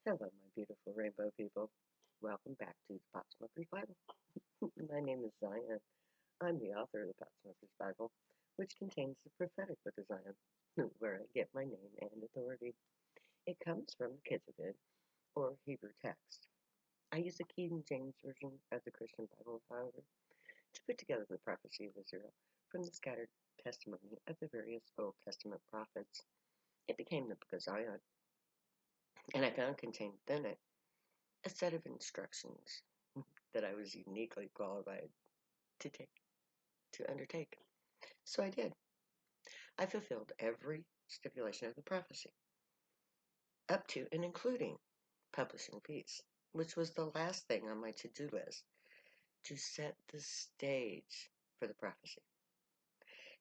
Hello, my beautiful rainbow people. Welcome back to the Pot Smoker's Bible. My name is Zion. I'm the author of the Pot Smoker's Bible, which contains the prophetic book of Zion, where I get my name and authority. It comes from the Ketuvim, or Hebrew text. I use the King James Version of the Christian Bible, however, to put together the prophecy of Israel from the scattered testimony of the various Old Testament prophets. It became the book of Zion, and I found contained within it a set of instructions that I was uniquely qualified to undertake. So I did. I fulfilled every stipulation of the prophecy, up to and including publishing peace, which was the last thing on my to-do list to set the stage for the prophecy.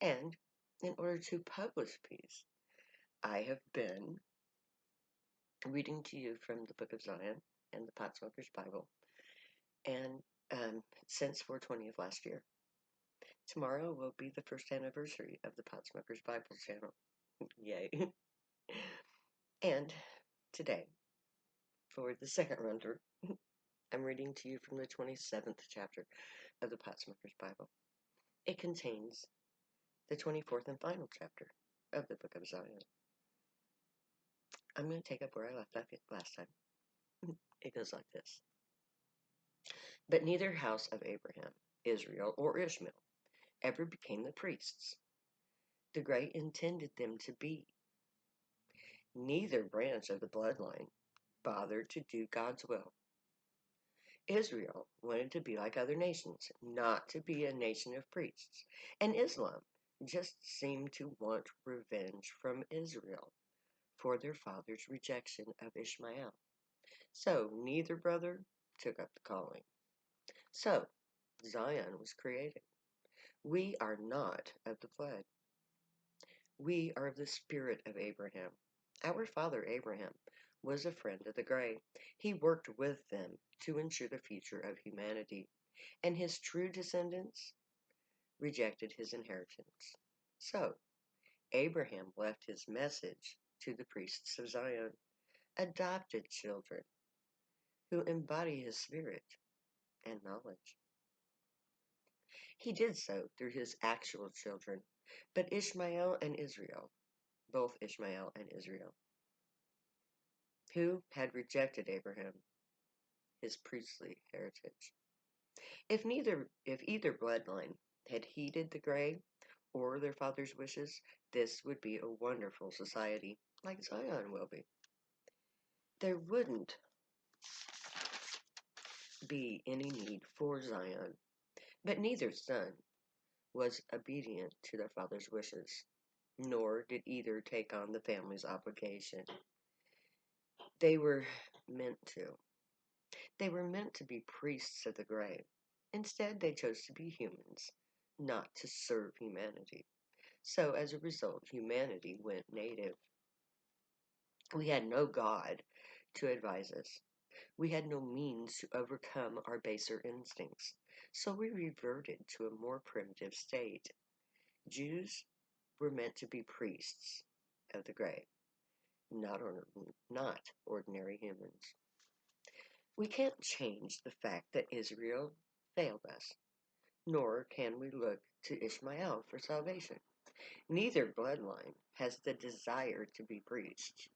And in order to publish peace, I have been reading to you from the Book of Zion and the Pot Smoker's Bible, and since 420 of last year. Tomorrow will be the first anniversary of the Pot Smoker's Bible channel. Yay. And today, for the second run through, I'm reading to you from the 27th chapter of the Pot Smoker's Bible. It contains the 24th and final chapter of the Book of Zion. I'm going to take up where I left off last time. It goes like this. But neither house of Abraham, Israel, or Ishmael ever became the priests the great intended them to be. Neither branch of the bloodline bothered to do God's will. Israel wanted to be like other nations, not to be a nation of priests, and Islam just seemed to want revenge from Israel for their father's rejection of Ishmael. So neither brother took up the calling. So Zion was created. We are not of the blood. We are of the spirit of Abraham. Our father Abraham was a friend of the Grey. He worked with them to ensure the future of humanity, and his true descendants rejected his inheritance. So Abraham left his message to the priests of Zion, adopted children who embody his spirit and knowledge. He did so through his actual children, but Ishmael and Israel, both Ishmael and Israel, who had rejected Abraham, his priestly heritage. If either bloodline had heeded the Grey or their father's wishes, this would be a wonderful society, like Zion will be. There wouldn't be any need for Zion, but neither son was obedient to their father's wishes, nor did either take on the family's obligation. They were meant to. They were meant to be priests of the Grey. Instead, they chose to be humans, not to serve humanity. So, as a result, humanity went native. We had no God to advise us. We had no means to overcome our baser instincts. So we reverted to a more primitive state. Jews were meant to be priests of the Grey, not ordinary humans. We can't change the fact that Israel failed us, nor can we look to Ishmael for salvation. Neither bloodline has the desire to be preached.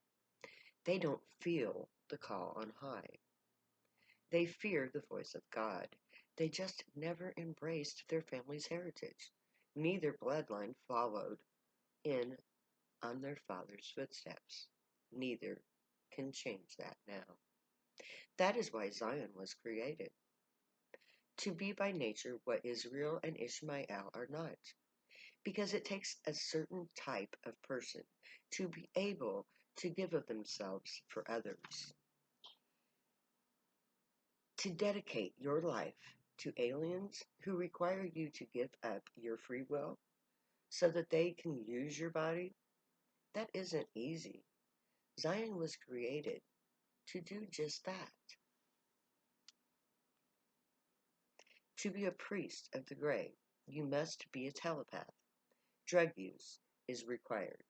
They don't feel the call on high. They fear the voice of God. They just never embraced their family's heritage. Neither bloodline followed in on their father's footsteps. Neither can change that now. That is why Zion was created. To be by nature what Israel and Ishmael are not. Because it takes a certain type of person to be able to give of themselves for others. To dedicate your life to aliens who require you to give up your free will so that they can use your body, that isn't easy. Zion was created to do just that. To be a priest of the Grey, you must be a telepath. Drug use is required,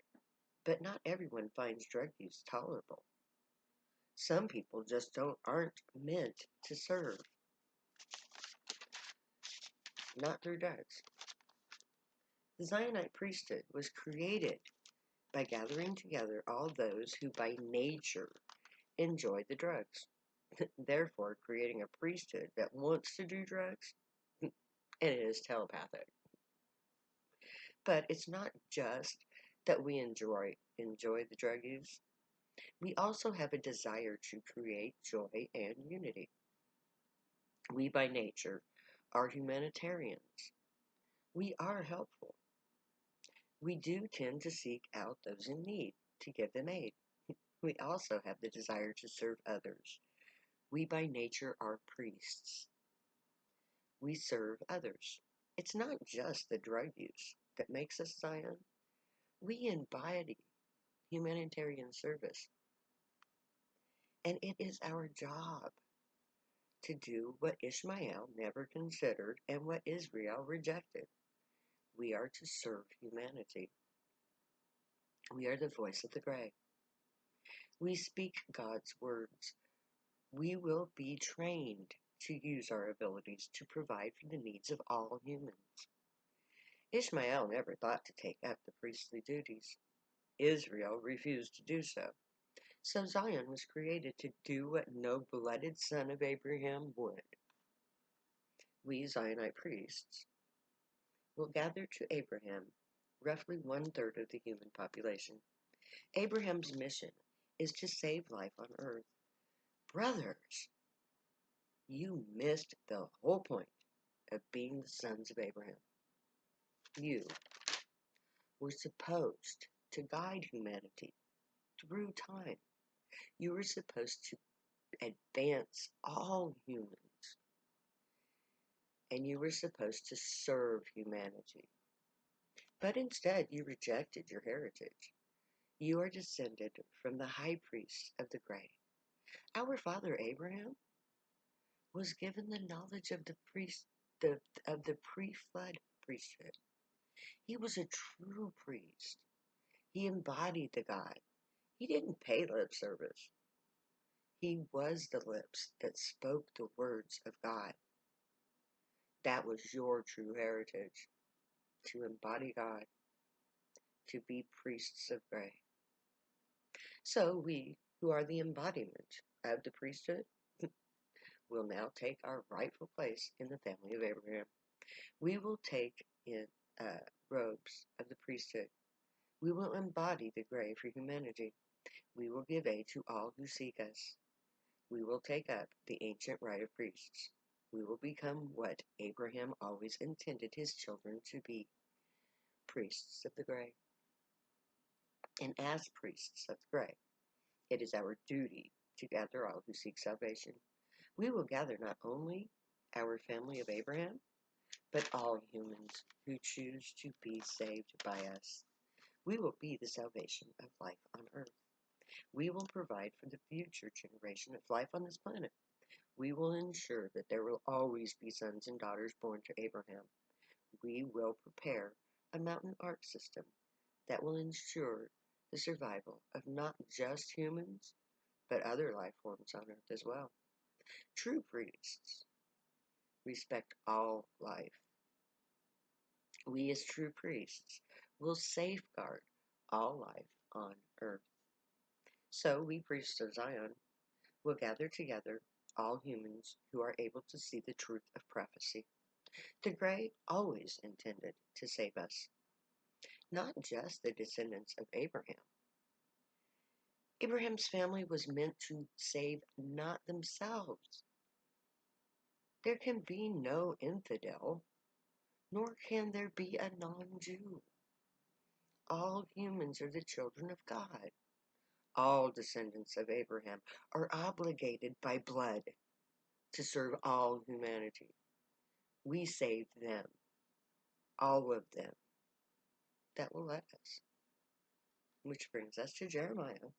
but not everyone finds drug use tolerable. Some people just aren't meant to serve, not through drugs. The Zionite priesthood was created by gathering together all those who by nature enjoy the drugs, therefore creating a priesthood that wants to do drugs, and it is telepathic. But it's not just that we enjoy the drug use. We also have a desire to create joy and unity. We by nature are humanitarians. We are helpful. We do tend to seek out those in need to give them aid. We also have the desire to serve others. We by nature are priests. We serve others. It's not just the drug use that makes us Zion. We embody humanitarian service. And it is our job to do what Ishmael never considered and what Israel rejected. We are to serve humanity. We are the voice of the gray. We speak God's words. We will be trained to use our abilities to provide for the needs of all humans. Ishmael never thought to take up the priestly duties. Israel refused to do so. So Zion was created to do what no blooded son of Abraham would. We Zionite priests will gather to Abraham roughly 1/3 of the human population. Abraham's mission is to save life on earth. Brothers, you missed the whole point of being the sons of Abraham. You were supposed to guide humanity through time. You were supposed to advance all humans. And you were supposed to serve humanity. But instead, you rejected your heritage. You are descended from the high priest of the gray. Our father Abraham was given the knowledge of the pre-flood priesthood. He was a true priest. He embodied the God. He didn't pay lip service. He was the lips that spoke the words of God. That was your true heritage, to embody God, to be priests of gray. So we, who are the embodiment of the priesthood, will now take our rightful place in the family of Abraham. We will take in robes of the priesthood. We will embody the gray for humanity. We will give aid to all who seek us. We will take up the ancient right of priests. We will become what Abraham always intended his children to be, priests of the gray. And as priests of the gray, it is our duty to gather all who seek salvation. We will gather not only our family of Abraham, but all humans who choose to be saved by us. We will be the salvation of life on earth. We will provide for the future generation of life on this planet. We will ensure that there will always be sons and daughters born to Abraham. We will prepare a mountain ark system that will ensure the survival of not just humans, but other life forms on earth as well. True priests respect all life. We as true priests will safeguard all life on earth. So we priests of Zion will gather together all humans who are able to see the truth of prophecy. The gray always intended to save us, not just the descendants of Abraham. Abraham's family was meant to save not themselves. There can be no infidel, nor can there be a non-Jew. All humans are the children of God. All descendants of Abraham are obligated by blood to serve all humanity. We saved them, all of them. That will let us. Which brings us to Jeremiah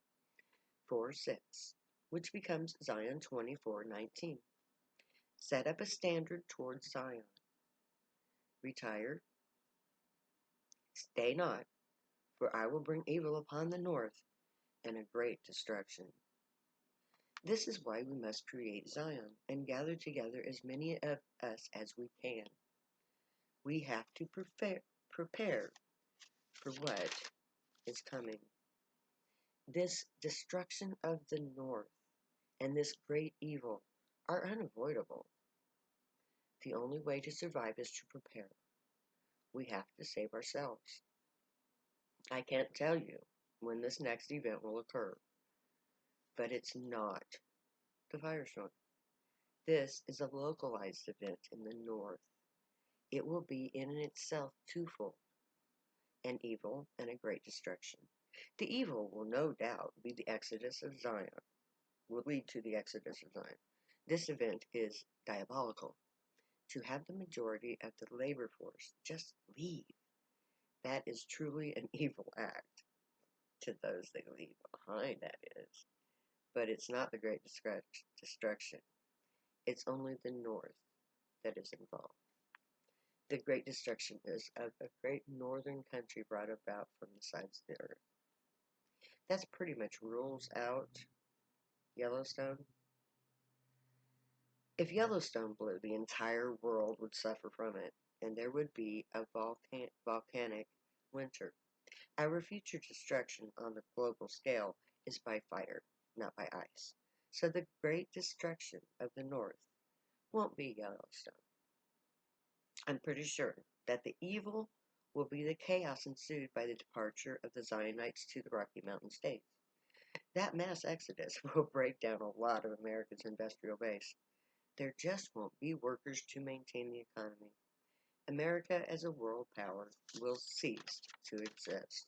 4:6, which becomes Zion 24:19. Set up a standard towards Zion. Retire, stay not, for I will bring evil upon the north and a great destruction. This is why we must create Zion and gather together as many of us as we can. We have to prepare for what is coming. This destruction of the north and this great evil are unavoidable. The only way to survive is to prepare. We have to save ourselves. I can't tell you when this next event will occur, but it's not the firestorm. This is a localized event in the north. It will be in itself twofold, an evil and a great destruction. The evil will no doubt be the exodus of Zion, will lead to the exodus of Zion. This event is diabolical. To have the majority of the labor force just leave, that is truly an evil act to those they leave behind, that is. But it's not the great destruction. It's only the north that is involved. The great destruction is of a great northern country brought about from the sides of the earth. That pretty much rules out Yellowstone. If Yellowstone blew, the entire world would suffer from it, and there would be a volcanic winter. Our future destruction on the global scale is by fire, not by ice. So the great destruction of the North won't be Yellowstone. I'm pretty sure that the evil will be the chaos ensued by the departure of the Zionites to the Rocky Mountain states. That mass exodus will break down a lot of America's industrial base. There just won't be workers to maintain the economy. America as a world power will cease to exist.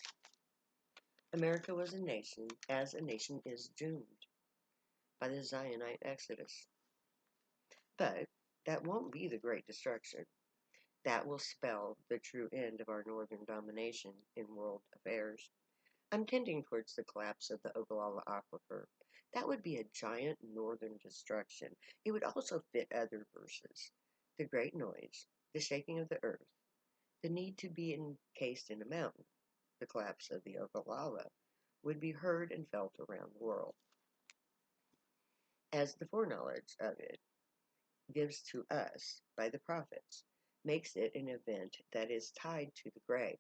America was a nation, as a nation is doomed by the Zionite exodus. But that won't be the great destruction. That will spell the true end of our northern domination in world affairs. I'm tending towards the collapse of the Ogallala Aquifer. That would be a giant northern destruction. It would also fit other verses. The great noise, the shaking of the earth, the need to be encased in a mountain, the collapse of the Ogallala, would be heard and felt around the world. As the foreknowledge of it gives to us by the prophets, makes it an event that is tied to the grave.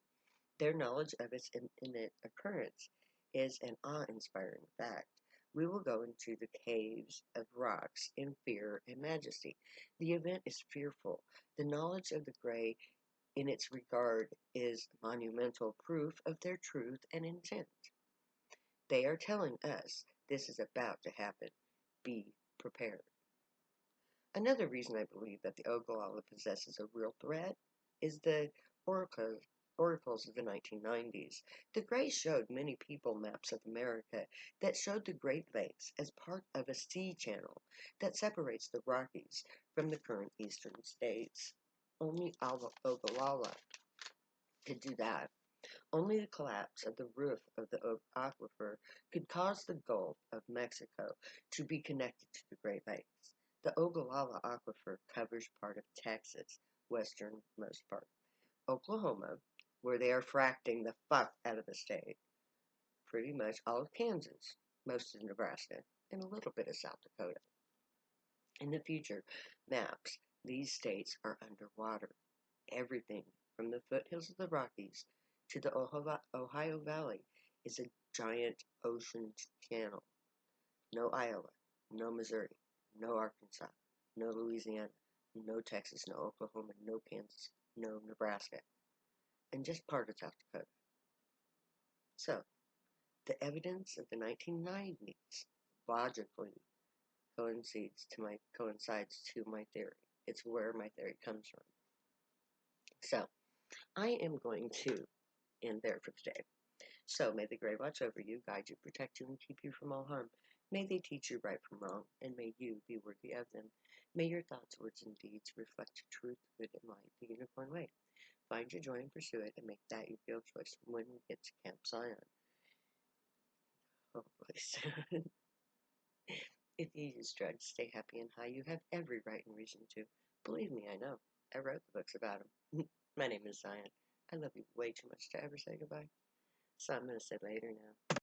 Their knowledge of its imminent occurrence is an awe-inspiring fact. We will go into the caves of rocks in fear and majesty. The event is fearful. The knowledge of the grave in its regard is monumental proof of their truth and intent. They are telling us this is about to happen. Be prepared. Another reason I believe that the Ogallala possesses a real threat is the oracles of the 1990s. The Gray showed many people maps of America that showed the Great Lakes as part of a sea channel that separates the Rockies from the current eastern states. Only Ogallala could do that. Only the collapse of the roof of the aquifer could cause the Gulf of Mexico to be connected to the Great Lakes. The Ogallala Aquifer covers part of Texas, westernmost part, Oklahoma, where they are fracking the fuck out of the state, pretty much all of Kansas, most of Nebraska, and a little bit of South Dakota. In the future maps, these states are underwater. Everything from the foothills of the Rockies to the Ohio Valley is a giant ocean channel. No Iowa, no Missouri, no Arkansas, no Louisiana, no Texas, no Oklahoma, no Kansas, no Nebraska, and just part of South Dakota. So, the evidence of the 1990s logically coincides to my theory. It's where my theory comes from. So, I am going to end there for today. So may the Grey watch over you, guide you, protect you, and keep you from all harm. May they teach you right from wrong, and may you be worthy of them. May your thoughts, words, and deeds reflect truth, good, and light, the unicorn way. Find your joy and pursue it, and make that your field choice when we get to Camp Zion. Hopefully soon. If you use drugs, stay happy and high. You have every right and reason to. Believe me, I know. I wrote the books about them. My name is Zion. I love you way too much to ever say goodbye. So I'm going to say later now.